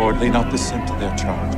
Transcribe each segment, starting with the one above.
Lord, lay not this sin to their charge.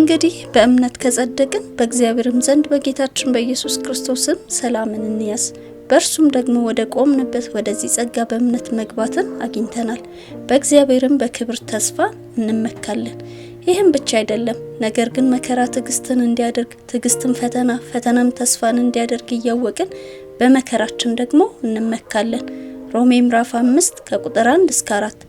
እንግዲህ በእምነት ከጸደቅን በእግዚአብሔርም ዘንድ በጌታችን በኢየሱስ ክርስቶስም ሰላምን እንያዝ። በእርሱም ደግሞ ወደ ቆምንበት ወደዚህ ጸጋ በእምነት መግባትን አግኝተናል። በእግዚአብሔርም በክብር ተስፋ እንመካለን። ይህም ብቻ አይደለም፣ ነገር ግን መከራ ትዕግስትን እንዲያደርግ፣ ትዕግስትም ፈተና፣ ፈተናም ተስፋን እንዲያደርግ እያወቅን በመከራችን ደግሞ እንመካለን። ሮሜ ምዕራፍ 5 ከቁጥር 1 እስከ 4።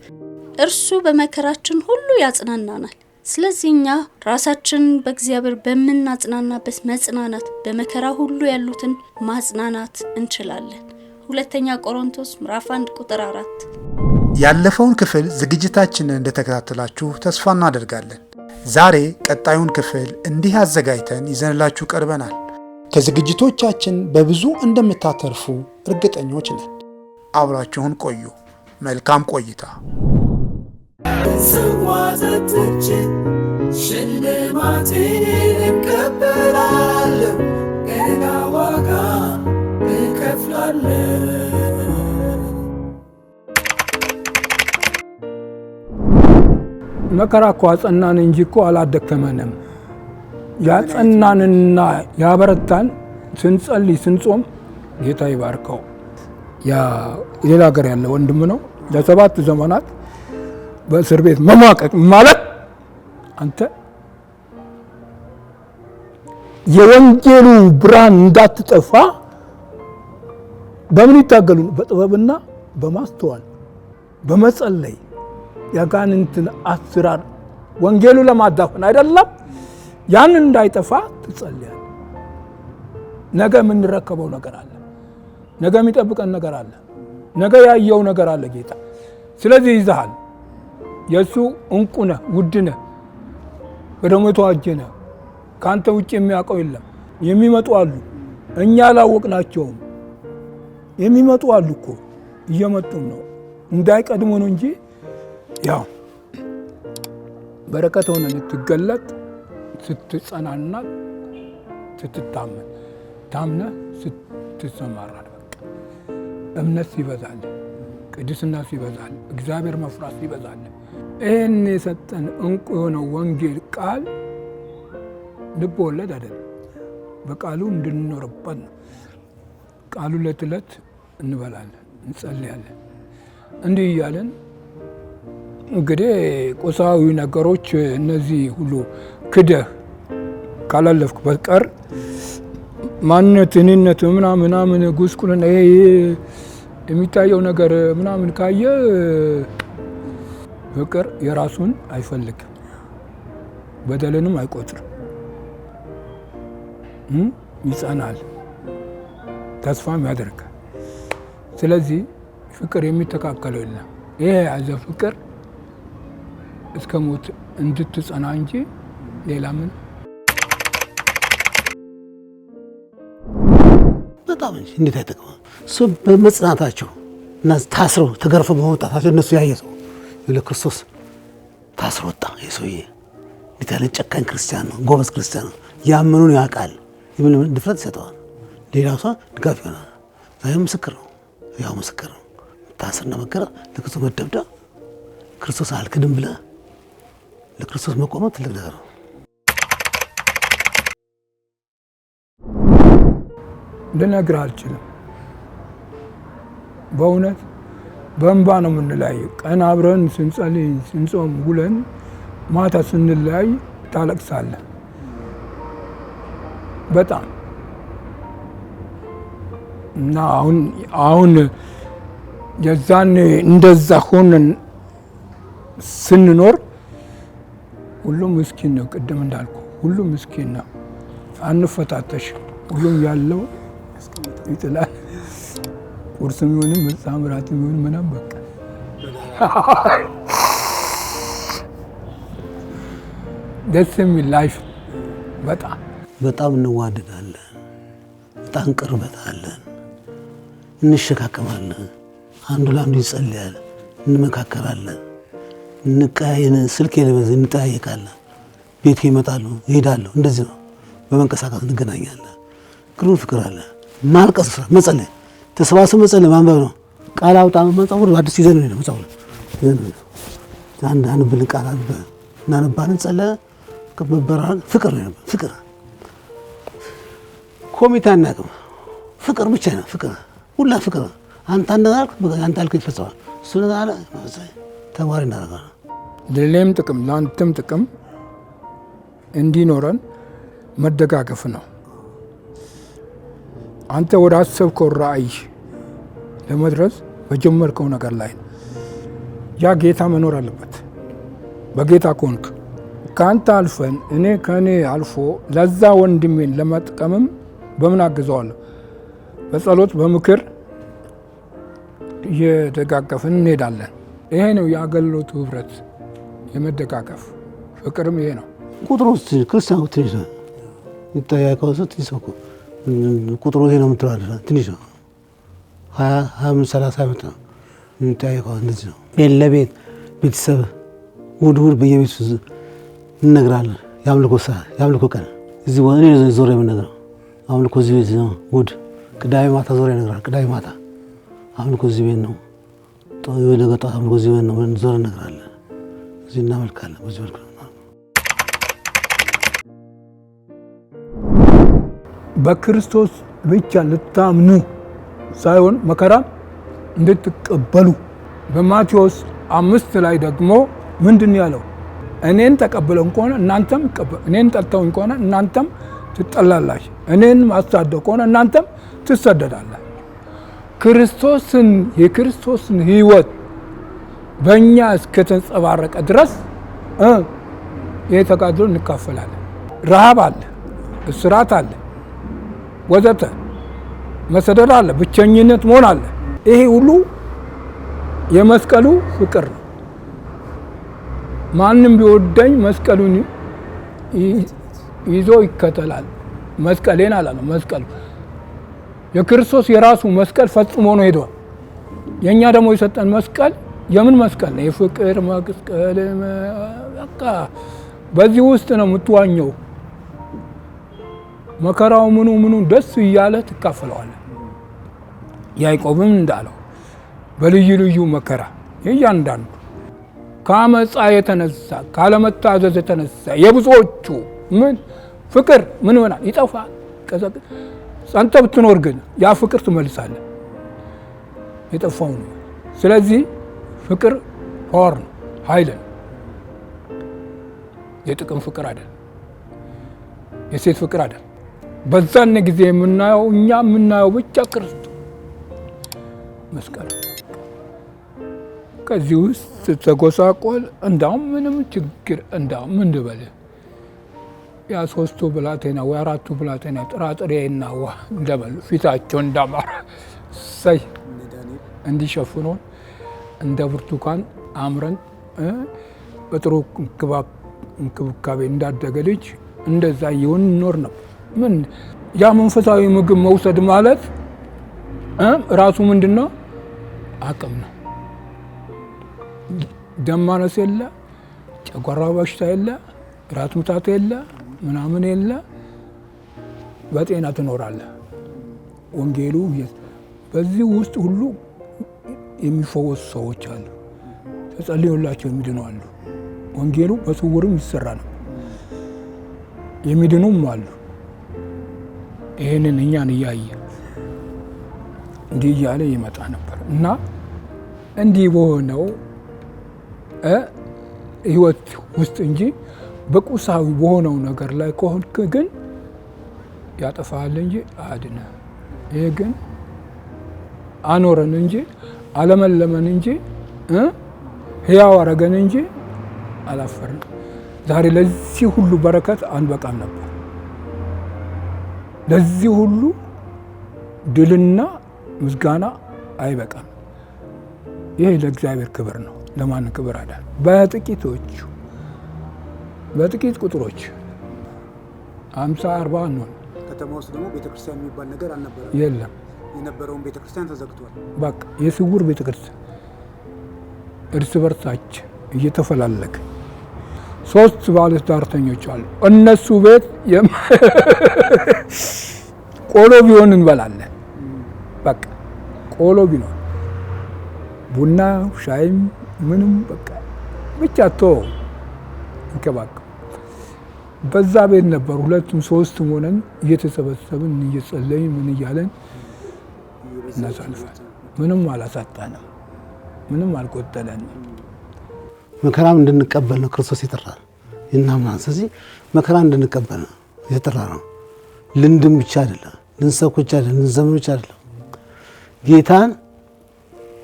እርሱ በመከራችን ሁሉ ያጽናናናል። ስለዚህ እኛ ራሳችን በእግዚአብሔር በመናጽናናበት መጽናናት በመከራ ሁሉ ያሉትን ማጽናናት እንችላለን። ሁለተኛ ቆሮንቶስ ምዕራፍ 1 ቁጥር 4። ያለፈውን ክፍል ዝግጅታችንን እንደተከታተላችሁ ተስፋ እናደርጋለን። ዛሬ ቀጣዩን ክፍል እንዲህ አዘጋጅተን ይዘንላችሁ ቀርበናል። ከዝግጅቶቻችን በብዙ እንደምታተርፉ እርግጠኞች ነን። አብራችሁን ቆዩ። መልካም ቆይታ። መከራ እኮ አጸናን እንጂ እኮ አላደከመንም። ያጸናንና ያበረታን ስንጸልይ ስንጾም ጌታ ይባርከው። ሌላ ሀገር ያለ ወንድም ነው። ለ7 ዘመናት በእስር ቤት መማቀቅ ማለት አንተ የወንጌሉ ብርሃን እንዳትጠፋ በምን ይታገሉ? በጥበብና በማስተዋል በመጸለይ ያጋንንትን አስራር ወንጌሉ ለማዳፈን አይደለም፣ ያንን እንዳይጠፋ ትጸልያለህ። ነገ የምንረከበው ነገር አለ። ነገ የሚጠብቀን ነገር አለ። ነገ ያየው ነገር አለ ጌታ። ስለዚህ ይዘሃል። የሱ እንቁ ነህ፣ ውድ ነህ፣ በደሙ የተዋጀ ነህ። ካንተ ውጭ የሚያውቀው የለም። የሚመጡ አሉ፣ እኛ አላወቅናቸውም። የሚመጡ አሉ እኮ እየመጡ ነው። እንዳይቀድሙ ነው እንጂ ያው በረከት ሆነን ትገለጥ ስትጸናና ስትታመን ታምነህ ስትሰማራ በቃ እምነት ሲበዛል፣ ቅድስና ሲበዛል፣ እግዚአብሔር መፍራት ሲበዛል፣ ይህን የሰጠን እንቁ የሆነው ወንጌል ቃል ልብ ወለድ አይደለም። በቃሉ እንድንኖርበት ነው። ቃሉ ዕለት ዕለት እንበላለን፣ እንጸልያለን። እንዲህ እያለን እንግዲህ ቁሳዊ ነገሮች እነዚህ ሁሉ ክደህ ካላለፍክ በቀር ማንነት እኔነት ምናምን ጉስቁልና ይሄ የሚታየው ነገር ምናምን ካየ ፍቅር የራሱን አይፈልግም፣ በደልንም አይቆጥርም፣ ይጸናል፣ ተስፋም ያደርጋል። ስለዚህ ፍቅር የሚተካከለው የለም። ይሄ ያዘ ፍቅር እስከ ሞት እንድትጸና እንጂ ሌላ ምን በጣም እንዴት አይጠቅም። እሱ በመጽናታቸው እና ታስረው ተገርፈው በመውጣታቸው እነሱ ያየ ሰው ለክርስቶስ ታስሮ ወጣ። የሰውዬ እንዴት ያለ ጨካኝ ክርስቲያን ነው፣ ጎበዝ ክርስቲያን ነው። ያመኑን ያውቃል፣ የምን ድፍረት ይሰጠዋል። ሌላው ሰው ድጋፍ ይሆናል። ዛሬም ምስክር ነው፣ ያው ምስክር ነው። ታስርና መከራ ለክርስቶስ መደብደብ ክርስቶስ አልክድም ብለህ ለክርስቶስ መቆም ትልቅ ነገር ነው። ልነግርህ አልችልም። በእውነት በእንባ ነው የምንለያየው። ቀን አብረን ስንጸልይ ስንጾም ውለን ማታ ስንለያይ ታለቅሳለህ። በጣም እና አሁን የዛን እንደዛ ሆነን ስንኖር ሁሉም ምስኪን ነው። ቅድም እንዳልኩ ሁሉም ምስኪን ነው። አንፈታተሽ። ሁሉም ያለው ይጥላል። ቁርስም ይሁንም ምሳም እራትም ይሁን ምንም በቃ ደስ የሚል ላይፍ። በጣም እንዋደዳለን። በጣም ቅርበት አለን። እንሸካከማለን። አንዱ ለአንዱ ይጸልያል። እንመካከራለን። ስልክ እንጠያየቃለን። ቤት ይመጣሉ፣ ይሄዳሉ። እንደዚህ ነው። በመንቀሳቀስ እንገናኛለን። ቅርብ ፍቅር አለ። ማልቀስ፣ መጸለይ፣ ተሰባስበን መጸለይ፣ ማንበብ ነው። ቃል አውጣ መጽሐፍ አዲስ ይዘን ነው መጽሐፍ አንድ ብለን ቃል እናነባለን፣ ጸለየ፣ መበራረቅ፣ ፍቅር ነው። ፍቅር ኮሚቴ አናውቅም። ፍቅር ብቻ ነው። ፍቅር ሁላ ፍቅር። አንተ እንዳልክ አንተ አልከኝ ይፈጸማል። እሱ አለ ተማሪ እናደርጋለን። ለሌላም ጥቅም ለአንተም ጥቅም እንዲኖረን መደጋገፍ ነው። አንተ ወደ አሰብከው ራዕይ ለመድረስ በጀመርከው ነገር ላይ ያ ጌታ መኖር አለበት። በጌታ ኮንክ ከአንተ አልፈን እኔ ከእኔ አልፎ ለዛ ወንድሜን ለመጥቀምም በምን አግዘዋለሁ? በጸሎት በምክር እየደጋገፍን እንሄዳለን። ይሄ ነው የአገልግሎቱ ህብረት፣ የመደጋገፍ ፍቅርም ይሄ ነው። ቁጥሩ ክርስቲያኑ ትንሽ ነው። ይታያቀው ሰው ትንሽ ነው። ቁጥሩ ይሄ ነው የምትለው ትንሽ ነው። 20 30 ዓመት ነው የሚታያቀው። እንደዚህ ነው። ቤት ለቤት ቤተሰብ እሑድ በየቤቱ እንነግራለን። የአምልኮ ቀን እዚህ እኔ ዞር የምነግረው አምልኮ እዚህ ቤት ነው። እሑድ ቅዳሜ ማታ ዞር ይነግራል። ቅዳሜ ማታ አምልኮ እዚህ ቤት ነው። ነገ ጠዋት አምልኮ እዚህ ቤት ነው። ዞር እነግራለን። እዚህ እናመልካለን። በዚህ መልኩ በክርስቶስ ብቻ ልታምኑ ሳይሆን መከራ እንድትቀበሉ። በማቴዎስ 5 ላይ ደግሞ ምንድን ያለው? እኔን ተቀበለኝ ከሆነ እናንተም እኔን ጠልተውኝ ከሆነ እናንተም ትጠላላችሁ። እኔን ማሳደድ ከሆነ እናንተም ትሰደዳላችሁ። የክርስቶስን ሕይወት በእኛ እስከተንጸባረቀ ድረስ ይህ ተጋድሎ እንካፈላለን። ረሃብ አለ፣ እስራት አለ፣ ወዘተ መሰደድ አለ፣ ብቸኝነት መሆን አለ። ይሄ ሁሉ የመስቀሉ ፍቅር ነው። ማንም ቢወደኝ መስቀሉን ይዞ ይከተላል። መስቀሌን አላለም። መስቀሉ የክርስቶስ የራሱ መስቀል ፈጽሞ ነው ሄዷል። የእኛ ደግሞ የሰጠን መስቀል የምን መስቀል ነው? የፍቅር መስቀል። በቃ በዚህ ውስጥ ነው የምትዋኘው። መከራው ምኑ ደስ እያለ ትካፈለዋለህ። ያዕቆብም እንዳለው በልዩ ልዩ መከራ እያንዳንዱ ከአመፃ የተነሳ ካለመታዘዝ የተነሳ የብዙዎቹ ፍቅር ምን ይሆናል? ይጠፋል። ጸንተ ብትኖር ግን ያ ፍቅር ትመልሳለህ የጠፋው ነው። ስለዚህ ፍቅር ፓወር ነው፣ ኃይል ነው። የጥቅም ፍቅር አይደል፣ የሴት ፍቅር አይደል። በዛን ጊዜ የምናየው እኛ የምናየው ብቻ ክርስቶስ መስቀል። ከዚህ ውስጥ ተጎሳቆል እንዳውም ምንም ችግር እንዳውም ምን ልበልህ ያ 3ቱ ብላቴና ወይ 4ቱ ብላቴና ጥራጥሬና ውሃ እንደበሉ ፊታቸው እንዳማረ ሳይ እንዲሸፍኑን እንደ ብርቱካን አምረን በጥሩ እንክብካቤ እንዳደገ ልጅ እንደዛ ይሁን ኖር ነው። ምን ያ መንፈሳዊ ምግብ መውሰድ ማለት ራሱ ምንድነው? አቅም ነው። ደም ማነስ የለ፣ ጨጓራ በሽታ የለ፣ ራስ ምታት የለ፣ ምናምን የለ፣ በጤና ትኖራለህ። ወንጌሉ በዚህ ውስጥ ሁሉ የሚፈወሱ ሰዎች አሉ፣ ተጸልዮላቸው የሚድኑ አሉ። ወንጌሉ በስውርም ይሰራ ነው፣ የሚድኑም አሉ። ይህንን እኛን እያየ እንዲህ እያለ ይመጣ ነበር እና እንዲህ በሆነው ህይወት ውስጥ እንጂ በቁሳዊ በሆነው ነገር ላይ ከሆንክ ግን ያጠፋሃል እንጂ አያድንህ። ይሄ ግን አኖረን እንጂ አለመለመን እንጂ ሕያው አረገን እንጂ አላፈርን። ዛሬ ለዚህ ሁሉ በረከት አንበቃም ነበር። ለዚህ ሁሉ ድልና ምስጋና አይበቃም። ይሄ ለእግዚአብሔር ክብር ነው። ለማን ክብር አይደል? በጥቂት ቁጥሮች 50 40 ነው። ከተማ ውስጥ ደግሞ ቤተክርስቲያን የሚባል ነገር አልነበረም። የለም። የነበረውን ቤተክርስቲያን ተዘግቷል። በቃ የስውር ቤተክርስቲያን እርስ በርሳችን እየተፈላለገ 3 ባለትዳርተኞች አሉ። እነሱ ቤት ቆሎ ቢሆን እንበላለን። በቃ ቆሎ ቢሆን ቡና ሻይም ምንም በቃ ብቻ እንከባከብ። በዛ ቤት ነበር 2 3 ሆነን እየተሰበሰብን እየጸለይን ምን እያለን እናሳልፋለን። ምንም አላሳጣንም፣ ምንም አልቆጠለንም። መከራም እንድንቀበል ነው ክርስቶስ የጠራን እናምናለን። ስለዚህ መከራ እንድንቀበል ነው የጠራ ነው። ልንድን ብቻ አይደለም፣ ልንሰብክ ብቻ አይደለም፣ ልንዘምር ብቻ አይደለም። ጌታን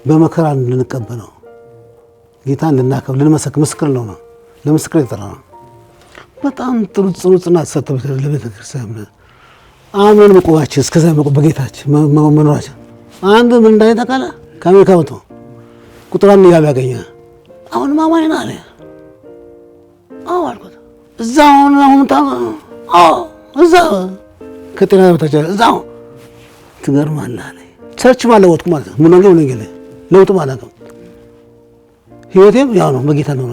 በመከራ እንድንቀበለው፣ ጌታን እንድናከብር፣ ልንመሰክር ምስክር ነው ነው ለምስክር የጠራ ነው። በጣም ጥሩ ጽናት ተሰጥቶ ለቤተ ክርስቲያን አሜን መቆማችን እስከዛ በጌታችን መኖራችን አንድ ምን እንዳይተካለ ከአሜሪካ መጥቶ ቁጥር 1 እያሉ ያገኘ አሁን ማማኝ ነህ አለ። አዎ አልኩት። እዛው እዛው ከጤና በታች እዛው ትገርማለህ አለ። ቸርች ማለወጥኩ ማለት ነው። ምን ነው ለውጥ ማለት ነው። ህይወቴም ያው ነው፣ በጌታ ነው።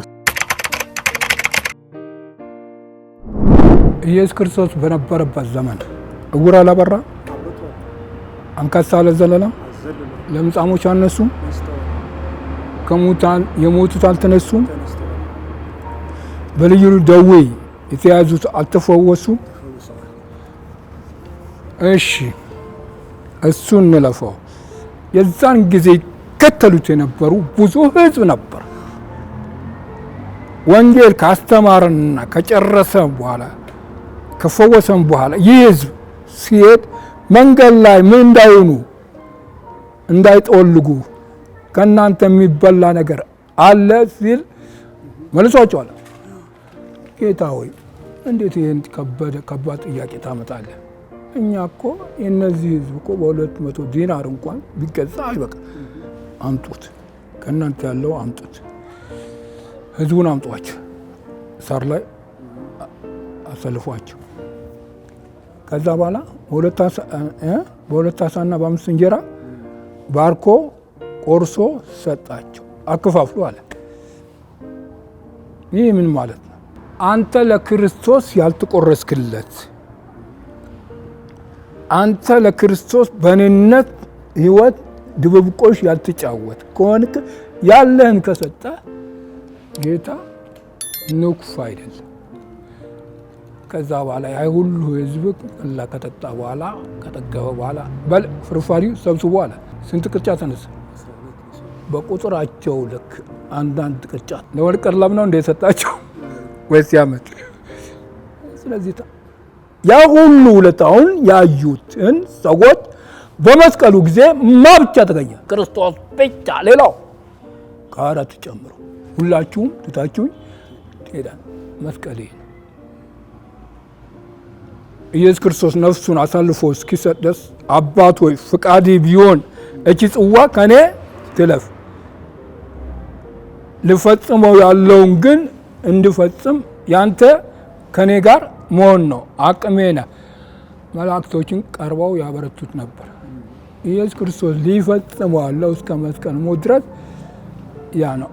ኢየሱስ ክርስቶስ በነበረበት ዘመን እውር አላበራ፣ አንካሳ አልዘለለም፣ ለምጻሞች አልነሱም፣ ከሙታን የሞቱት አልተነሱም፣ በልዩ ደዌ የተያዙት አልተፈወሱም። እሺ እሱን እንለፈው። የዛን ጊዜ ከተሉት የነበሩ ብዙ ህዝብ ነበር። ወንጌል ካስተማረና ከጨረሰ በኋላ ከፈወሰም በኋላ ይህ ህዝብ ሲሄድ መንገድ ላይ ምን እንዳይሆኑ እንዳይጠወልጉ ከእናንተ የሚበላ ነገር አለ ሲል መልሷቸዋል። ጌታ ሆይ እንዴት ይህን ከባድ ጥያቄ ታመጣለህ? እኛ እኮ የነዚህ ህዝብ እኮ በ200 ዲናር እንኳን ቢገዛ አይበቃ። አምጡት፣ ከእናንተ ያለው አምጡት። ህዝቡን አምጧቸው፣ ሳር ላይ አሰልፏቸው። ከዛ በኋላ በ2 ዓሣና በ5 እንጀራ ባርኮ ቆርሶ ሰጣቸው። አከፋፍሉ አለ። ይህ ምን ማለት ነው? አንተ ለክርስቶስ ያልተቆረስክለት፣ አንተ ለክርስቶስ በእኔነት ህይወት ድብብቆሽ ያልተጫወት ከሆንክ ያለህን ከሰጠ ጌታ ንኩፍ አይደለም። ከዛ በኋላ ያ ሁሉ ህዝብ ከጠጣ በኋላ ከጠገበ በኋላ በል ፍርፋሪው ሰብስቦ አለ። ስንት ቅርጫት ተነሳ? በቁጥራቸው ልክ አንዳንድ ቅርጫት ለወርቅ ቀለብ ነው እንደሰጣቸው ወይስ ያመት? ስለዚህ ያ ሁሉ ውለታውን ያዩትን ሰዎች በመስቀሉ ጊዜ ብቻ ተገኘ? ክርስቶስ ብቻ። ሌላው ከአራት ጨምሮ ሁላችሁም ትታችሁኝ ትሄዳል። መስቀል ይሄ ኢየሱስ ክርስቶስ ነፍሱን አሳልፎ እስኪሰጥ ድረስ አባት ሆይ ፍቃድ ቢሆን እቺ ጽዋ ከኔ ትለፍ፣ ልፈጽመው ያለውን ግን እንድፈጽም ያንተ ከኔ ጋር መሆን ነው አቅሜ ነህ። መላእክቶችን ቀርበው ያበረቱት ነበር። ኢየሱስ ክርስቶስ ሊፈጽመው ያለው እስከ መስቀል ሞት ድረስ ያ ነው።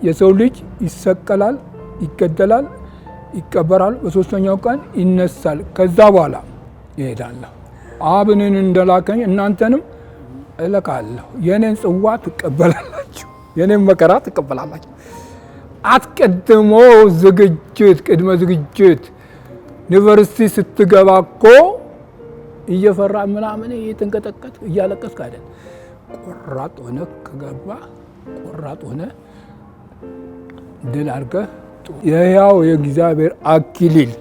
የሰው ልጅ ይሰቀላል፣ ይገደላል፣ ይቀበራል፣ በሶስተኛው ቀን ይነሳል። ከዛ በኋላ ይሄዳለሁ። አብ እኔን እንደላከኝ እናንተንም እልካለሁ። የኔን ጽዋ ትቀበላላችሁ፣ የኔን መከራ ትቀበላላችሁ። አትቀድሞ ዝግጅት፣ ቅድመ ዝግጅት ዩኒቨርሲቲ ስትገባ እኮ እየፈራ ምናምን እየተንቀጠቀጥ እያለቀስክ አይደል? ቆራጥ ሆነ ከገባ ቆራጥ ሆነ ድል አድርገህ የሕያው የእግዚአብሔር አክሊል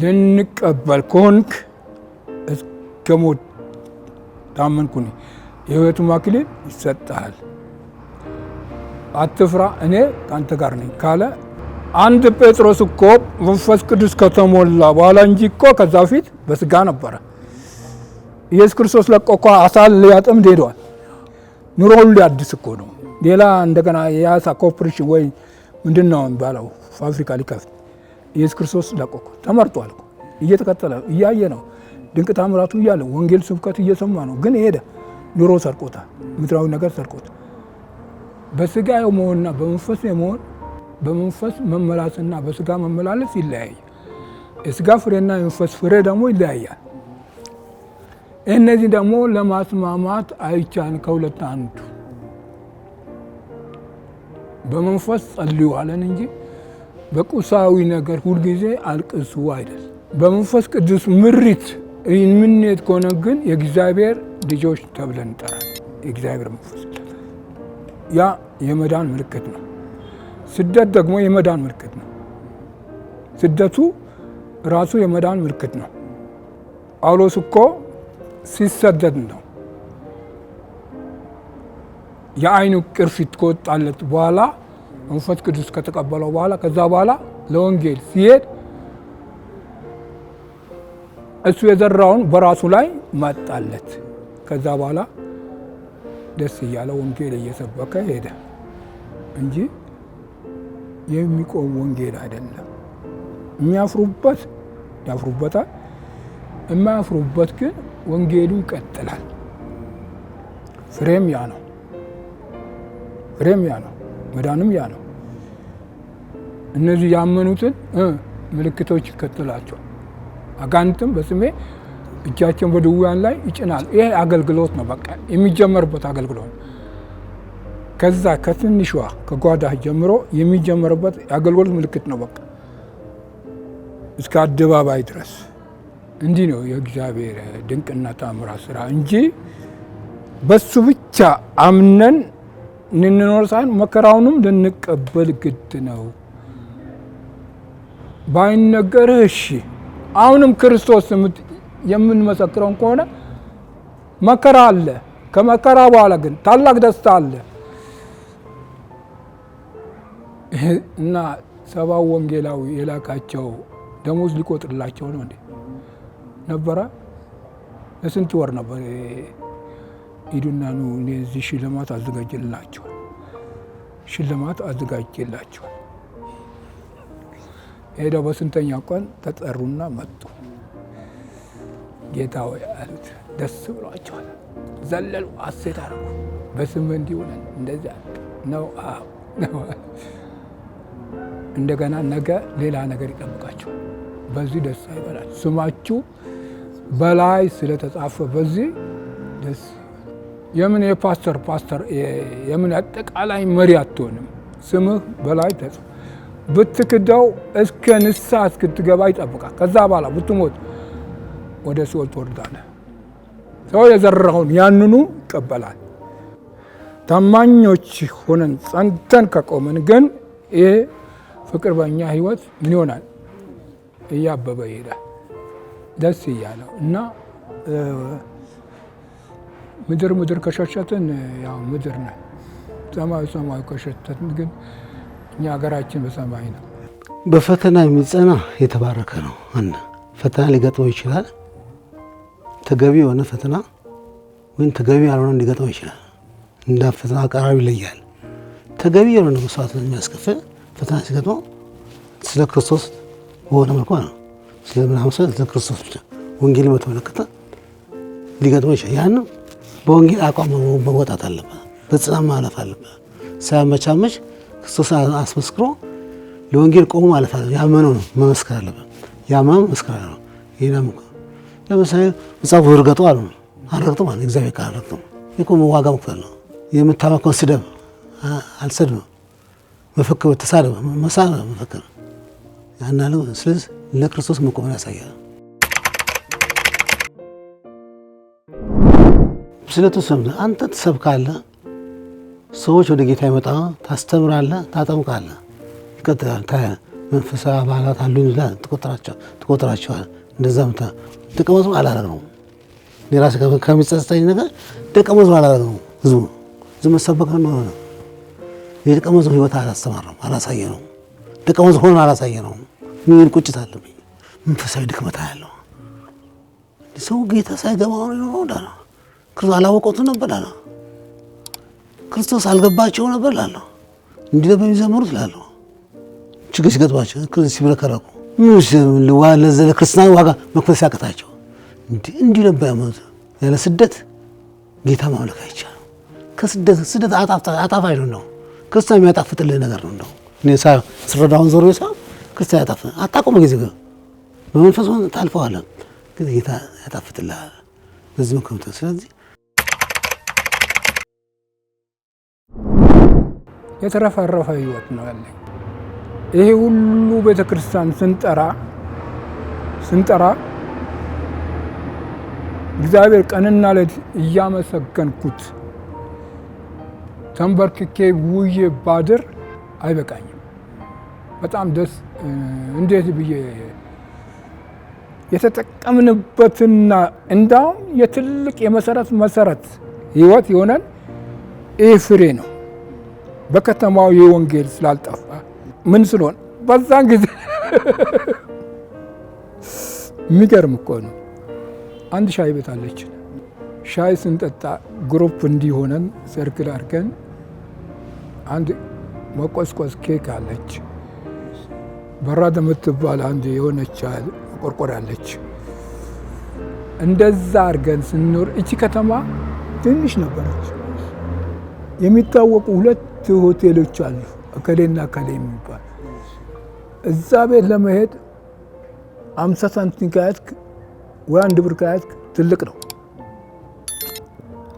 ልንቀበል ከሆንክ እስከ ሞት ታመንኩኝ። የሕይወቱም አክሊል ይሰጥሃል። አትፍራ እኔ ከአንተ ጋር ነኝ ካለ አንድ ጴጥሮስ እኮ መንፈስ ቅዱስ ከተሞላ በኋላ እንጂ እኮ ከዛ ፊት በስጋ ነበረ። ኢየሱስ ክርስቶስ ለቆ እኮ አሳ ሊያጠምድ ሄዷል። ኑሮ ሁሉ ሊያድስ እኮ ነው። ሌላ እንደገና የአሳ ኮርፖሬሽን ወይ ምንድን ነው የሚባለው ፋብሪካ ሊከፍት ኢየሱስ ክርስቶስ ለቆ እኮ ተመርጧል እኮ እየተከተለ እያየ ነው። ድንቅ ታምራቱ እያለ ወንጌል ስብከት እየሰማ ነው። ግን ሄደ። ኑሮ ሰርቆታል። ምድራዊ ነገር ሰርቆት በስጋ የመሆንና በመንፈስ የመሆን በመንፈስ መመላለስና በስጋ መመላለስ ይለያያል። የስጋ ፍሬና የመንፈስ ፍሬ ደግሞ ይለያያል። እነዚህ ደግሞ ለማስማማት አይቻልም። ከሁለት አንዱ በመንፈስ ጸልዩ አለን እንጂ በቁሳዊ ነገር ሁልጊዜ አልቅሱ አይደል። በመንፈስ ቅዱስ ምሪት የምንሄድ ከሆነ ግን የእግዚአብሔር ልጆች ተብለን እንጠራለን። የእግዚአብሔር መንፈስ ያ የመዳን ምልክት ነው። ስደት ደግሞ የመዳን ምልክት ነው። ስደቱ ራሱ የመዳን ምልክት ነው። ጳውሎስ እኮ ሲሰደድ ነው የዓይኑ ቅርፊት ከወጣለት በኋላ መንፈስ ቅዱስ ከተቀበለው በኋላ ከዛ በኋላ ለወንጌል ሲሄድ እሱ የዘራውን በራሱ ላይ መጣለት። ከዛ በኋላ ደስ እያለ ወንጌል እየሰበከ ሄደ እንጂ የሚቆም ወንጌል አይደለም። የሚያፍሩበት ያፍሩበታል፣ የማያፍሩበት ግን ወንጌሉ ይቀጥላል። ፍሬም ያ ነው። ፍሬም ያ ነው። መዳንም ያ ነው። እነዚህ ያመኑትን ምልክቶች ይከተላቸዋል። አጋንንትም በስሜ እጃቸውን በድውያን ላይ ይጭናል። ይሄ አገልግሎት ነው። በቃ የሚጀመርበት አገልግሎት ከዛ ከትንሿ ከጓዳ ጀምሮ የሚጀመርበት የአገልግሎት ምልክት ነው። በቃ እስከ አደባባይ ድረስ እንዲህ ነው የእግዚአብሔር ድንቅና ተአምራት ስራ እንጂ በሱ ብቻ አምነን እንኖር ሳይሆን መከራውንም ልንቀበል ግድ ነው። ባይነገርህ እሺ። አሁንም ክርስቶስ የምንመሰክረውን ከሆነ መከራ አለ። ከመከራ በኋላ ግን ታላቅ ደስታ አለ እና ሰባው ወንጌላዊ የላካቸው ደሞዝ ሊቆጥርላቸው ነው እንዴ ነበረ? ለስንት ወር ነበር? ሂዱና ኑ እዚህ ሽልማት አዘጋጅላቸዋል። ሽልማት አዘጋጅላቸዋል። ሄደው በስንተኛ ቀን ተጠሩና መጡ። ጌታ ሆይ አሉት። ደስ ብሏቸዋል። ዘለሉ፣ ሐሴት አደረጉ። በስምህ እንዲህ ሆነን እንደዚያ ነው። እንደገና ነገ ሌላ ነገር ይጠብቃቸዋል። በዚህ ደስ አይበላል። ስማችሁ በላይ ስለተጻፈ በዚህ ደስ የምን የፓስተር የምን አጠቃላይ መሪ አትሆንም። ስምህ በላይ ተጽፎ ብትክደው እስከ ንስሐ እስክትገባ ይጠብቃል። ከዛ በኋላ ብትሞት ወደ ሲኦል ትወርዳለህ። ሰው የዘራውን ያንኑ ይቀበላል። ታማኞች ሆነን ጸንተን ከቆምን ግን ይሄ ፍቅር በእኛ ህይወት ምን ይሆናል? እያበበ ይሄዳል፣ ደስ እያለው እና ምድር ከሸሸትን ያው ምድር ነው። ሰማዩ ከሸተትን ግን እኛ ሀገራችን በሰማይ ነው። በፈተና የሚጸና የተባረከ ነው። አንድ ፈተና ሊገጥመው ይችላል። ተገቢ የሆነ ፈተና ወይም ተገቢ ያልሆነ ሊገጥመው ይችላል። እንደ ፈተና አቀራረብ ይለያል። ተገቢ የሆነ መስዋዕት የሚያስከፍል ፈተና ሲገጥመው ስለ ክርስቶስ በሆነ መልኩ ነው። ስለ ክርስቶስ ብቻ ወንጌል በተመለከተ ሊገጥመው ይችላል። ያንም በወንጌል አቋም መወጣት አለበት። በጽናት ማለፍ አለበት። ሳያመቻመች ክርስቶስ አስመስክሮ ለወንጌል ቆሞ ማለፍ አለበት። ያመነው ነው መመስከር አለበት። ያመነው መመስከር አለበት። ይሄንም ለምሳሌ መጽሐፉ እርገጡ አሉ አረግጡ ማለት እግዚአብሔር ቃል አረግጡ ይቆም ዋጋ መክፈል ነው። የምታመከው ስደብ አልሰድም መፈክር ተሳደብ መሳለ መፈክር ያናለው ስለዚህ ለክርስቶስ መቆምን ያሳያል። ስለተሰምተ አንተ ትሰብካለህ፣ ሰዎች ወደ ጌታ ይመጣሉ፣ ታስተምራለህ፣ ታጠምቃለህ፣ ይቀጥላል። መንፈሳዊ አባላት አሉኝ ይላል፣ ትቆጥራቸዋል። እንደዛም ተቀመጡ አላረግነው ለራስ ከሚጸጸተኝ ነገር ደቀ መዝሙር አላደረገው ህዝቡ ዝም መሰበክ ነው ነው የደቀ መዝሙር ህይወት አላስተማረም አላሳየነው ደቀ መዝሙር ሆኖ አላሳየነው ምን ቁጭት አለብኝ መንፈሳዊ ድክመት አለው ሰው ጌታ ሳይገባው ነው እንዳለ ክርስቶስ አላወቀውም ነበር አለ ክርስቶስ አልገባቸው ነበር አለ እንዲህ ነበር የሚዘምሩት አለ ችግር ሲገጥማቸው ክርስቶስ ሲብረከረኩ ምን ለዘለ ክርስትና ዋጋ መክፈል ሲያቀታቸው እንዲህ ነበር ያመኑት ያለ ስደት ጌታ ማምለክ አይቻልም ከስደት አጣፋ ነው ክርስትና የሚያጣፍጥልህ ነገር ነው እኔ ስረዳውን ዞር ይሳ ክርስትና ያጣፍ አጣቆም ጊዜ በመንፈስ ታልፈዋል ግን ጌታ ያጣፍጥልሃል በዚህ ምክንያት ስለዚህ የተረፈረፈ ህይወት ነው ያለኝ ይሄ ሁሉ ቤተክርስቲያን ስንጠራ እግዚአብሔር ቀንና ሌሊት እያመሰገንኩት ተንበርክኬ ውዬ ባድር አይበቃኝም በጣም ደስ እንዴት ብዬ የተጠቀምንበትና እንዳውም የትልቅ የመሰረት ህይወት ይሆናል ይህ ፍሬ ነው በከተማው የወንጌል ስላልጠፋ ምን ስለሆነ በዛን ጊዜ የሚገርም እኮ ነው አንድ ሻይ ቤት አለች ሻይ ስንጠጣ ግሩፕ እንዲሆነን ሰርክል አድርገን አንድ መቆስቆስ ኬክ አለች በራድ የምትባል አንድ የሆነች ቆርቆር አለች እንደዛ አድርገን ስንኖር እቺ ከተማ ትንሽ ነበረች የሚታወቁ ሁለት ሆቴሎች አሉ እከሌና እከሌ የሚባል እዛ ቤት ለመሄድ 50 ሳንቲም ካያትክ ወይ 1 ብር ካያትክ ትልቅ ነው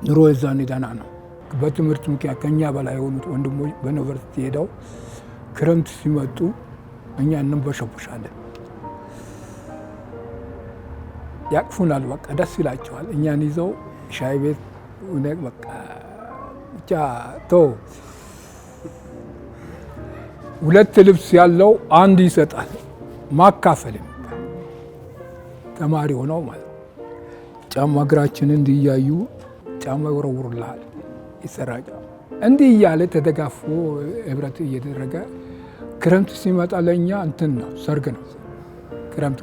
ኑሮ እዛኔ ደህና ነው በትምህርት ምክንያት ከኛ በላይ የሆኑት ወንድሞች በዩኒቨርሲቲ ሄደው ክረምት ሲመጡ እኛ እንበሸብሻለን ያቅፉናል በቃ ደስ ይላቸዋል እኛን ይዘው ሻይ ቤት ወነቅ በቃ ብቻ ሁለት ልብስ ያለው አንድ ይሰጣል ማካፈል ተማሪ ሆነው ማለት ጫማ እግራችንን እንዲያዩ ጫማ ይወረውሩልሃል ይሰራጫ እንዲህ እያለ ተደጋፎ ህብረት እየተደረገ ክረምት ሲመጣ ለኛ እንትን ነው ሰርግ ነው ክረምት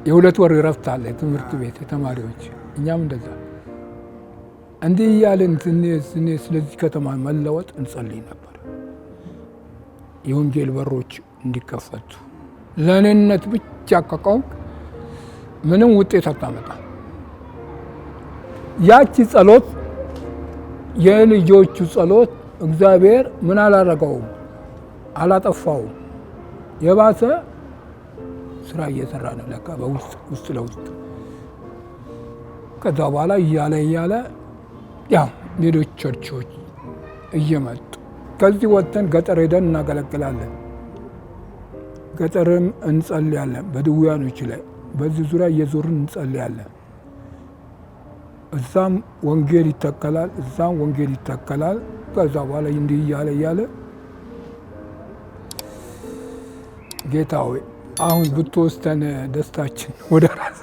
የሁለት ወር እረፍት አለ ትምህርት ቤት ተማሪዎች እኛም እንደዛ እንዲህ እያልን ስለዚህ ከተማ መለወጥ እንጸልይ ነበር የወንጌል በሮች እንዲከፈቱ ለኔነት ብቻ ከቆምክ ምንም ውጤት አታመጣም ያቺ ጸሎት የልጆቹ ጸሎት እግዚአብሔር ምን አላረገውም አላጠፋውም የባሰ ስራ እየሰራ ነው ለካ በውስጥ ለውስጥ ከዛ በኋላ እያለ ያው ሌሎች ቸርቾች እየመጡ ከዚህ ወጥተን ገጠር ሄደን እናገለግላለን ገጠርም እንጸልያለን በድውያኖች ላይ በዚህ ዙሪያ እየዞርን እንጸልያለን እዛም ወንጌል ይተከላል ከዛ በኋላ እንዲህ እያለ ጌታ ሆይ አሁን ብትወስደን ደስታችን ወደ ራስ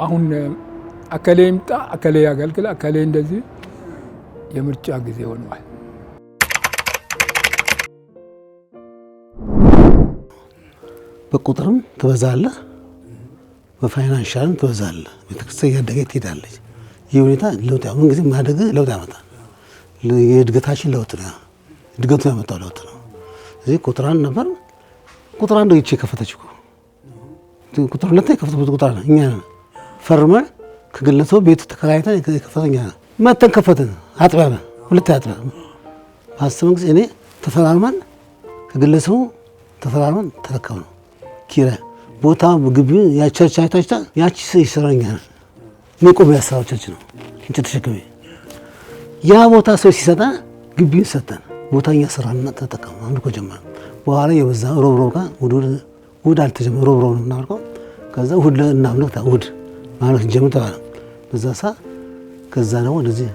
አሁን አከሌ ይምጣ አከሌ ያገልግል አከሌ እንደዚህ የምርጫ ጊዜ ሆኗል በቁጥርም ትበዛለህ በፋይናንሻልም ትበዛለህ ቤተክርስቲያን ያደገች ትሄዳለች ይህ ሁኔታ ለውጥ ያው እንግዲህ ማደግ ለውጥ ያመጣል የእድገታችን ለውጥ ነው እድገቱ ያመጣው ለውጥ ነው እዚህ ቁጥራን ነበር ቁጥራን ነው ይቺ ከፈተችው ቁጥር ሁለት የከፈተችው ቁጥር ነው እኛ ፈርመን ከግለሰቡ ቤት ተከራይተን የከፈተኛ መተን ከፈተን አጥባና ሁለት አጥባ አስተማን ጊዜ እኔ ተፈራርመን ከግለሰቡ ተፈራርመን ተረከብነው ኪራይ ቦታ ግቢ ያቸርች አይታችታ ያቺ ይሰራኛ ነው ያሰራቻች ነው እንት ተሸከመ ያ ቦታ ሰው ሲሰጣ ግቢውን ሰጠን ቦታኛ ሰራና ተጠቀሙ አምልኮ ጀመረ በኋላ የበዛ ሮብሮብ ጋር ውድ አልተጀመረ ሮብሮብ ነው እናርቀው ከዛ ውድ እናምልክ ውድ ማለት ጀምር ተባለ በዛ ሰዓት ከዛ ደግሞ እንደዚህ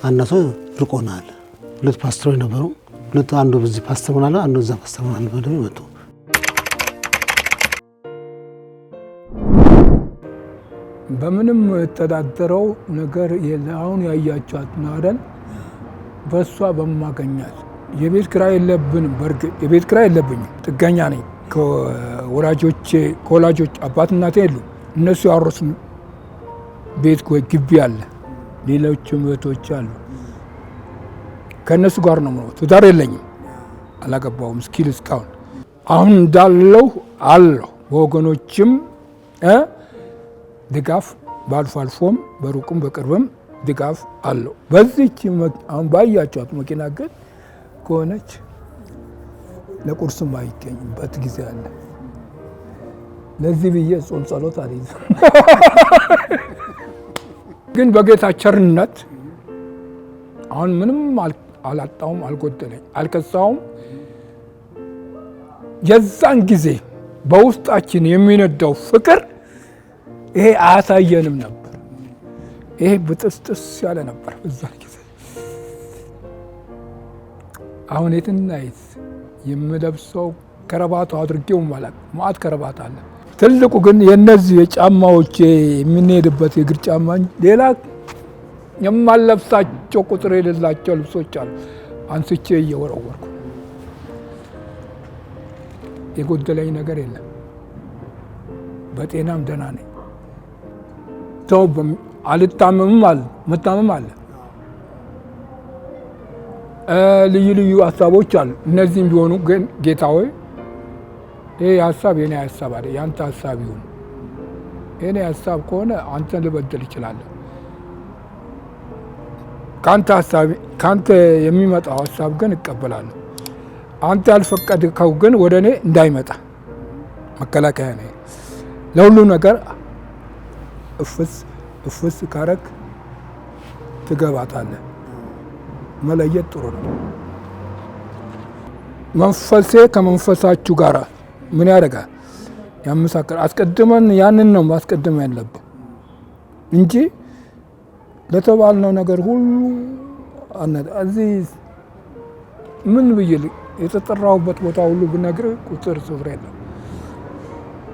አናሶ ርቆናል ሁለት ፓስተሮች ነበሩ ሁለት አንዱ በዚህ ፓስተር ሆናለ አንዱ እዛ ፓስተር ሆናለ ወደም መጡ በምንም ተዳደረው ነገር የለ። አሁን ያያቻት ነው አይደል? በሷ በማገኛት የቤት ኪራይ የለብንም። በርግጥ የቤት ኪራይ የለብኝም፣ ጥገኛ ነኝ። ከወላጆች አባት እናቴ የሉ፣ እነሱ ያወረሱን ቤት ግቢ አለ፣ ሌሎችም እህቶች አሉ። ከእነሱ ጋር ነው የምኖረው። ትዳር የለኝም፣ አላገባውም እስኪል እስካሁን። አሁን እንዳለው አለሁ። በወገኖችም ድጋፍ በአልፎ አልፎም በሩቁም በቅርብም ድጋፍ አለው። በዚች አሁን ባያቸዋት መኪና ግን ከሆነች ለቁርስም አይገኝበት ጊዜ አለ። ለዚህ ብዬ ጾም ጸሎት አልይዝም። ግን በጌታ ቸርነት አሁን ምንም አላጣውም፣ አልጎደለኝ፣ አልከሳውም። የዛን ጊዜ በውስጣችን የሚነዳው ፍቅር ይሄ አያሳየንም ነበር። ይሄ ብጥስጥስ ያለ ነበር በዛን ጊዜ። አሁን የትና የት የምለብሰው ከረባቱ አድርጌው ማለት ማአት ከረባት አለ። ትልቁ ግን የነዚህ የጫማዎች የምንሄድበት የእግር ጫማ፣ ሌላ የማለብሳቸው ቁጥር የሌላቸው ልብሶች አሉ። አንስቼ እየወረወርኩ የጎደለኝ ነገር የለም። በጤናም ደህና ነኝ። ሰው አልታመምም አለ፣ መታመም አለ። ልዩ ልዩ ሀሳቦች አሉ። እነዚህም ቢሆኑ ግን ጌታ ሆይ ይሄ ሀሳብ የኔ ሀሳብ አይደል፣ ያንተ ሀሳብ ይሁን። የኔ ሀሳብ ከሆነ አንተን ልበደል እችላለሁ። ካንተ የሚመጣው ሀሳብ ግን እቀበላለሁ። አንተ ያልፈቀድከው ግን ወደ እኔ እንዳይመጣ መከላከያ ነው። ለሁሉ ነገር እፍስ ካረክ ትገባታለህ። መለየት ጥሩ ነው። መንፈሴ ከመንፈሳችሁ ጋር ምን ያደርጋል? ያመሳከር። አስቀድመን ያንን ነው ማስቀደም ያለብን እንጂ ለተባልነው ነገር ሁሉ እዚህ ምን ብዬ የተጠራሁበት ቦታ ሁሉ ብነግር ቁጥር ስፍር የለም።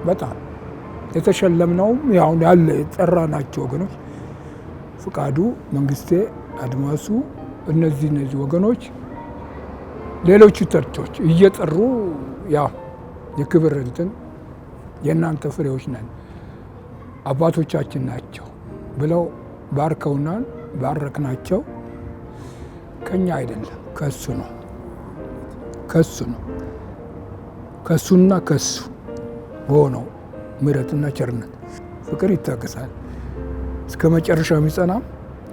በጣም የተሸለምነውም ያው ያለ የጠራናቸው ወገኖች ፍቃዱ፣ መንግስቴ፣ አድማሱ እነዚህ ወገኖች ሌሎቹ ተርቾች እየጠሩ ያው የክብር እንትን የእናንተ ፍሬዎች ነን አባቶቻችን ናቸው ብለው ባርከውናል። ባረክናቸው ከኛ አይደለም ከሱ ነው። ከሱና ከሱ በሆነው ምሕረትና ቸርነት ፍቅር ይታገሳል። እስከ መጨረሻ የሚጸና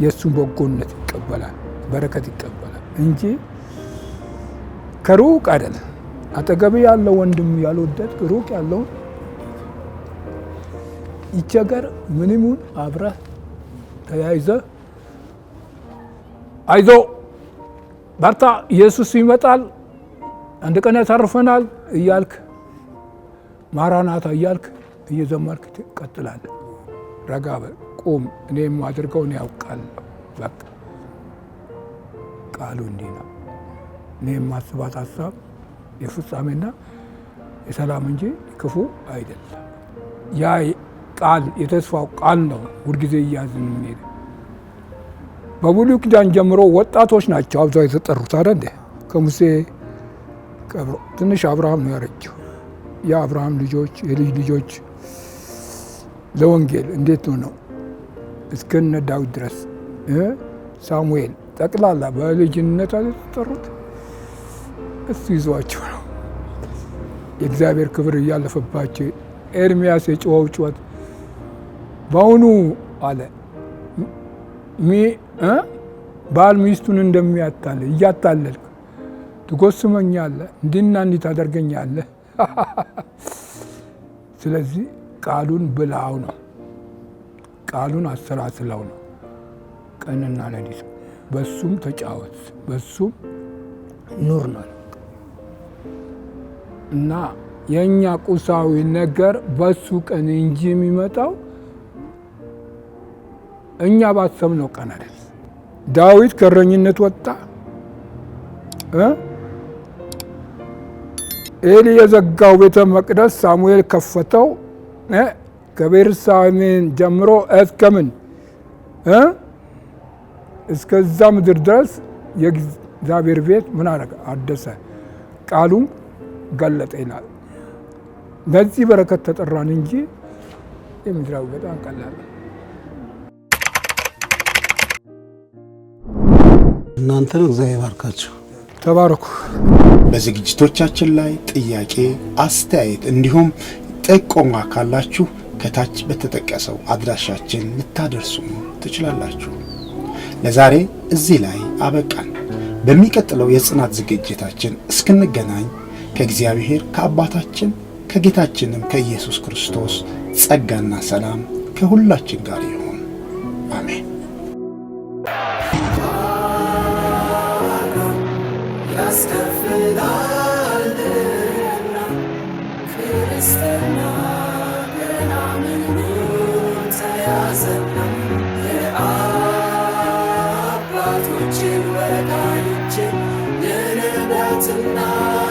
የእሱን በጎነት ይቀበላል፣ በረከት ይቀበላል እንጂ ከሩቅ አይደለም። አጠገብ ያለው ወንድም ያልወደድ ሩቅ ያለውን ይቸገር ምንሙን አብረህ ተያይዘ አይዞ በርታ፣ ኢየሱስ ይመጣል፣ አንድ ቀን ያሳርፈናል እያልክ ማራናታ እያልክ እየዘመርክ ትቀጥላለህ። ረጋ በል፣ ቁም። እኔ የማደርገውን ያውቃለሁ። በቃ ቃሉ እንዲህ ነው። እኔ የማስባት ሀሳብ የፍጻሜና የሰላም እንጂ ክፉ አይደለም። ያ ቃል የተስፋው ቃል ነው። ሁልጊዜ እያዝን የምንሄድ በብሉይ ኪዳን ጀምሮ ወጣቶች ናቸው አብዛው የተጠሩት አይደል? ከሙሴ ትንሽ አብርሃም ነው ያረጀው። የአብርሃም ልጆች የልጅ ልጆች ለወንጌል እንዴት ነው እስከነ ዳዊት ድረስ ሳሙኤል ጠቅላላ በልጅነት የተጠሩት እሱ ይዟቸው ነው። የእግዚአብሔር ክብር እያለፈባቸው ኤርሚያስ የጮኸው ጩኸት በአሁኑ አለ ባል ሚስቱን እንደሚያታልል እያታለልክ ትጎስመኛለህ፣ እንዲና እንዲህ ታደርገኛለህ። ስለዚህ ቃሉን ብላው ነው፣ ቃሉን አሰላስለው ነው፣ ቀንና ሌሊት በሱም ተጫወት፣ በሱም ኑር ነው እና የኛ ቁሳዊ ነገር በሱ ቀን እንጂ የሚመጣው እኛ ባሰብነው ቀን አይደል። ዳዊት ከእረኝነት ወጣ፣ ኤሊ የዘጋው ቤተ መቅደስ ሳሙኤል ከፈተው፣ ከቤርሳቤህ ጀምሮ እስከምን እስከዛ ምድር ድረስ የእግዚአብሔር ቤት ምን አደረገ? አደሰ፣ ቃሉም ገለጠ ይላል። ለዚህ በረከት ተጠራን እንጂ የምድራዊ በጣም ቀላል። እናንተን እግዚአብሔር ይባርካችሁ። ተባረኩ። በዝግጅቶቻችን ላይ ጥያቄ፣ አስተያየት እንዲሁም ጥቆማ ካላችሁ ከታች በተጠቀሰው አድራሻችን ልታደርሱ ትችላላችሁ። ለዛሬ እዚህ ላይ አበቃን። በሚቀጥለው የጽናት ዝግጅታችን እስክንገናኝ ከእግዚአብሔር ከአባታችን ከጌታችንም ከኢየሱስ ክርስቶስ ጸጋና ሰላም ከሁላችን ጋር ይሁን። አሜን። Tonight